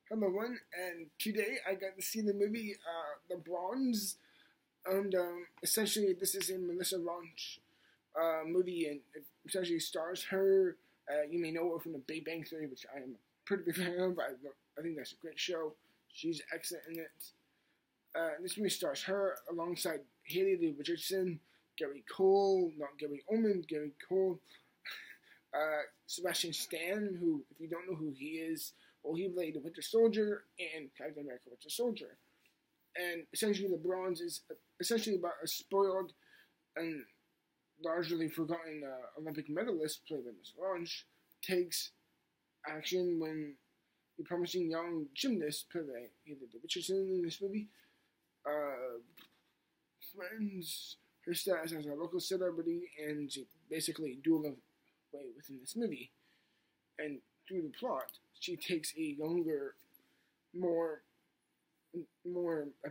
Hello, everyone, and today I got to see the movie The Bronze, and essentially this is a Melissa Launch movie, and it essentially stars her. You may know her from The Big Bang Theory, which I am a pretty big fan of. I think that's a great show. She's excellent in it. This movie stars her alongside Haley Lee Richardson, Gary Cole, not Gary Oldman, Gary Cole, Sebastian Stan, who, if you don't know who he is, well, he played the Winter Soldier and Captain America Winter Soldier. And essentially, The Bronze is essentially about a spoiled and largely forgotten Olympic medalist played by Miss Launch takes action when the promising young gymnast played by Haley Richardson in this movie threatens her status as a local celebrity and basically duel away within this movie. And through the plot, she takes a younger, a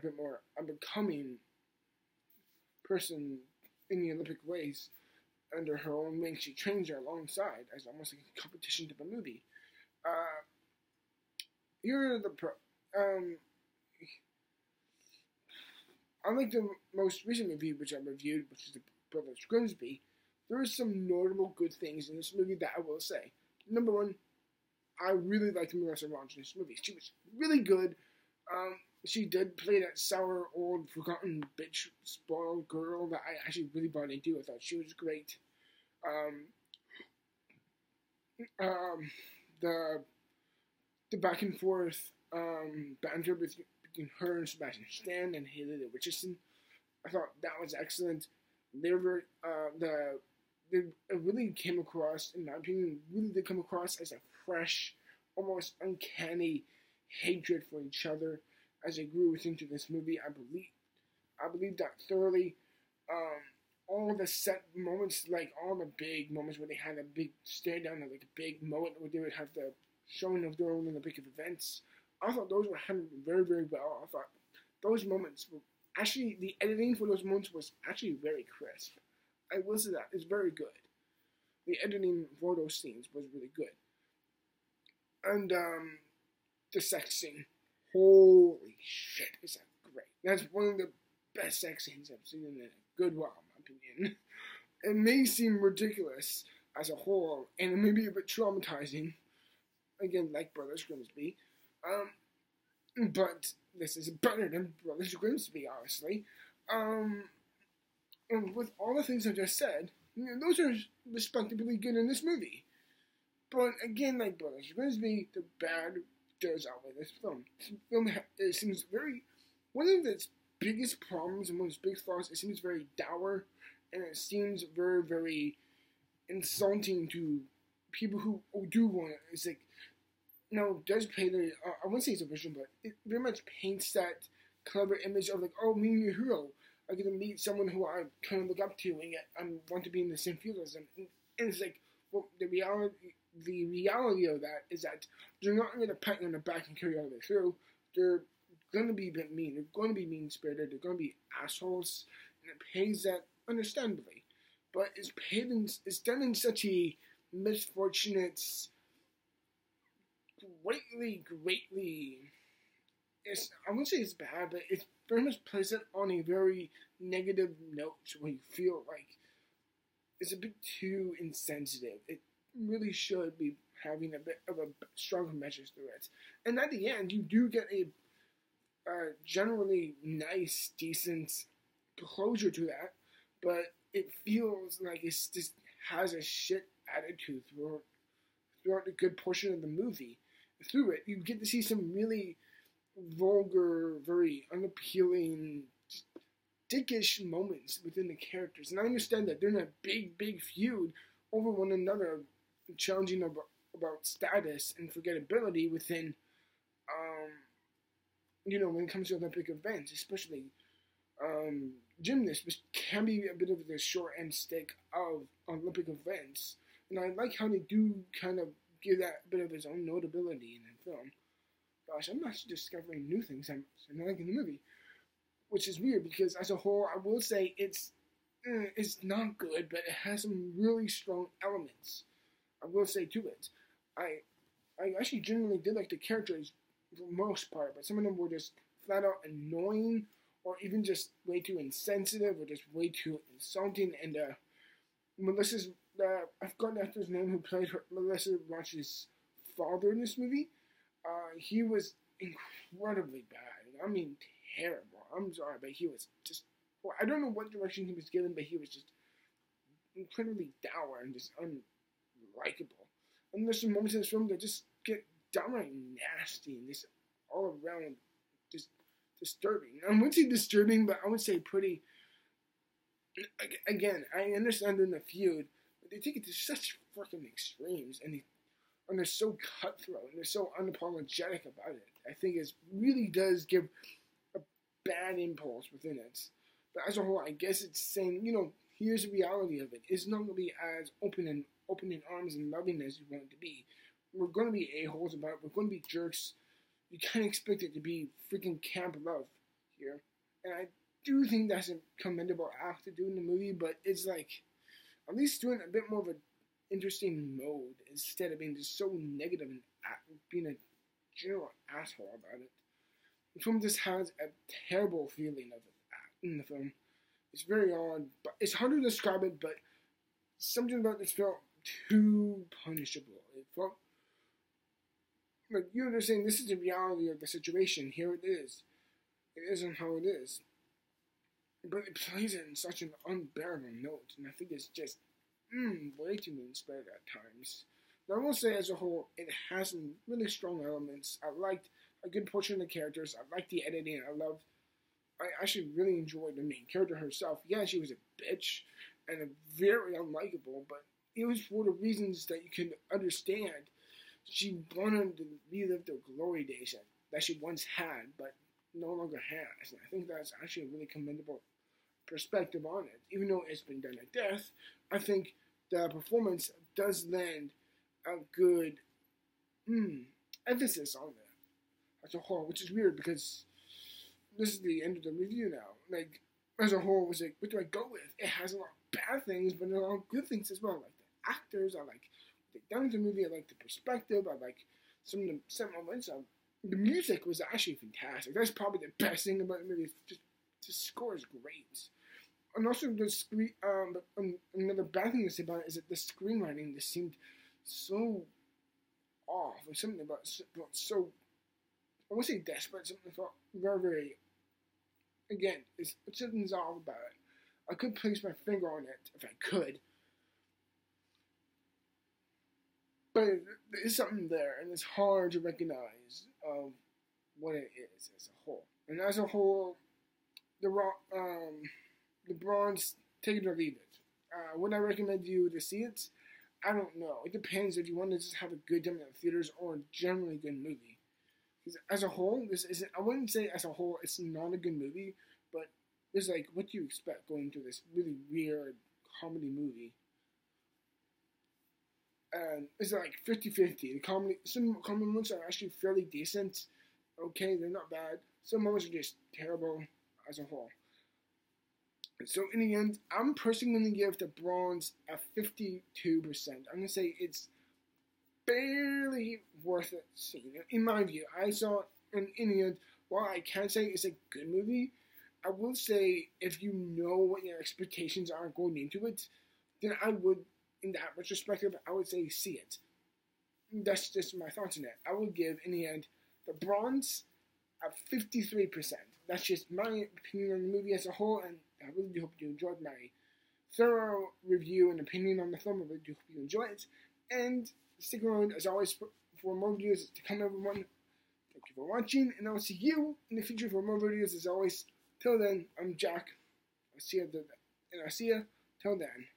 bit more unbecoming person in the Olympic race under her own wing. She trains her alongside as almost like a competition type of movie. Here are the unlike the most recent movie which I reviewed, which is The Brothers Grimsby, there are some notable good things in this movie that I will say. Number one, I really liked Melissa Launch in this movie. She was really good. She did play that sour, old, forgotten bitch, spoiled girl that I actually really bought into. I thought she was great. The back and forth banter between her and Sebastian Stan and Haley Lee Richardson, I thought that was excellent. It really came across, in my opinion, really did come across as a fresh, almost uncanny hatred for each other as they grew into this movie. I believe that thoroughly. All the set moments, like all the big moments where they had a big stare down, like a big moment where they would have the showing of their own Olympic events, I thought those were handled very, very well. I thought those moments were actually, the editing for those moments was actually very crisp. I will say that. It's very good. The editing for those scenes was really good. And the sex scene, holy shit, is that great. That's one of the best sex scenes I've seen in a good while, in my opinion. It may seem ridiculous as a whole, and it may be a bit traumatizing, again, like Brothers Grimsby, but this is better than Brothers Grimsby, honestly. And with all the things I just said, those are respectably good in this movie. But again, like Brothers Grimsby, the bad does outweigh this film. This film it seems very, one of its biggest problems and one of its biggest flaws, it seems very dour, and it seems very, very insulting to people who do want it. It's like, it does paint I wouldn't say it's a vision, but it very much paints that clever image of like, oh, me and your hero are going to meet someone who I kind of look up to and yet I want to be in the same field as them. And it's like, well, the reality of that is that they're not going to pat you on the back and carry you all the way through. They're going to be a bit mean. They're going to be mean-spirited. They're going to be assholes. And it pays that understandably. But it's done in such a misfortunate, greatly, I wouldn't say it's bad, but it's very much present on a very negative note where you feel like it's a bit too insensitive. It really should be having a bit of a stronger message through it. And at the end, you do get a generally nice, decent closure to that, but it feels like it just has a shit attitude throughout a good portion of the movie. Through it, you get to see some really vulgar, very unappealing, dickish moments within the characters. And I understand that they're in a big, big feud over one another, challenging about status and forgettability within, when it comes to Olympic events, especially gymnasts, which can be a bit of the short end stick of Olympic events. And I like how they do kind of give that bit of its own notability in the film. Gosh, I'm not discovering new things I'm liking the movie, which is weird because as a whole, I will say it's not good, but it has some really strong elements. I will say to it, I actually genuinely did like the characters for the most part, but some of them were just flat out annoying, or even just way too insensitive, or just way too insulting. And Melissa's, I forgot the actor's name who played Melissa Blanche's father in this movie. He was incredibly bad. I mean, terrible. I'm sorry, but he was just. Well, I don't know what direction he was given, but he was just incredibly dour and just unlikable. And there's some moments in this film that just get downright nasty and just all around just disturbing. I wouldn't say disturbing, but I would say pretty. Again, I understand in the feud, but they take it to such freaking extremes, and they're so cutthroat and they're so unapologetic about it. I think it really does give a bad impulse within it. But as a whole, I guess it's saying, here's the reality of it. It's not going to be as open in arms and loving as you want it to be. We're going to be a-holes about it. We're going to be jerks. You can't expect it to be freaking camp love here. And I do think that's a commendable act to do in the movie, but it's like, at least doing a bit more of an interesting mode instead of being just so negative and being a general asshole about it. The film just has a terrible feeling of it in the film. It's very odd, but it's hard to describe it, but something about this felt too punishable. It felt like you understand this is the reality of the situation. Here it is. It isn't how it is. But it plays it in such an unbearable note, and I think it's just way too mean-spirited at times. Now, I will say, as a whole, it has some really strong elements. I liked a good portion of the characters. I liked the editing. I actually really enjoyed the main character herself. Yeah, she was a bitch and very unlikable, but it was for the reasons that you can understand. She wanted to relive the glory days that she once had, but no longer has. And I think that's actually a really commendable perspective on it. Even though it's been done to death, I think the performance does lend a good emphasis on that as a whole, which is weird because this is the end of the review now. Like, as a whole, was like, what do I go with? It has a lot of bad things, but there are a lot of good things as well. Like the actors, I like what they've done with the movie, I like the perspective, I like some of the set moments. The music was actually fantastic. That's probably the best thing about the movie. The score is great. And also, another bad thing to say about it is that the screenwriting just seemed so off. Or something about so, I won't say desperate, something felt very, very, again, something's off about it. I could place my finger on it if I could. But there is something there, and it's hard to recognize what it is as a whole. And as a whole, the Bronze, take it or leave it. Would I recommend you to see it? I don't know. It depends if you want to just have a good time in the theaters or a generally good movie. Because as a whole, this isn't. I wouldn't say as a whole it's not a good movie, but it's like, what do you expect going to this really weird comedy movie? And it's like 50-50. Some comedy moments are actually fairly decent. Okay, they're not bad. Some moments are just terrible as a whole. So in the end, I'm personally going to give The Bronze a 52%. I'm going to say it's barely worth it seeing. In my view, I saw it, and in the end, while I can't say it's a good movie, I will say if you know what your expectations are going into it, then I would, in that retrospective, I would say see it. That's just my thoughts on it. I would give, in the end, The Bronze a 53%. That's just my opinion on the movie as a whole, and I really do hope you enjoyed my thorough review and opinion on the film. I really do hope you enjoy it. And stick around, as always, for more videos to come, everyone. Thank you for watching, and I'll see you in the future for more videos, as always. Till then, I'm Jack. I'll see you till then.